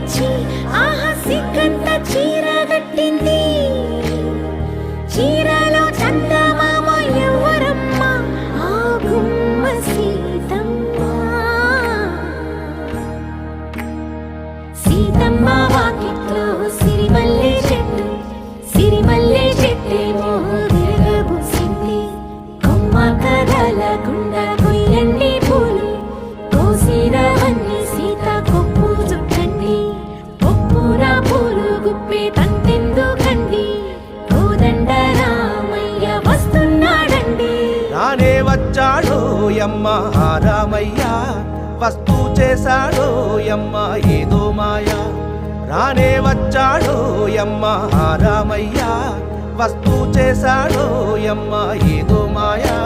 వచ్చి ఆహా సిగ్గంత చీర కట్టింది. చీరలో చందమామ ఎవరమ్మ? ఆ గుమ్మ సీతమ్మ. సీతమ్మ వాకిట్లో సిరిమల్లె చెట్టు, సిరిమల్లె చెట్టేమో విరగబూసింది. కొమ్మ కదలకుండా కొయ్యండి పూలు, కోసిరవన్నీ సీత కొప్పు చుట్టండి. కొప్పున పూలు గుప్పే తంతెందుకండి, కోదండ రామయ్య వస్తున్నాడండి. రానే వచ్చాడో యమ్మ ఆ రామయ్య, వస్తూ చేశాడో యమ్మ ఏదో మాయా. రానే వచ్చాడో యమ్మ ఆ రామయ్య, వస్తూ చేశాడో యమ్మ ఏదో మాయా.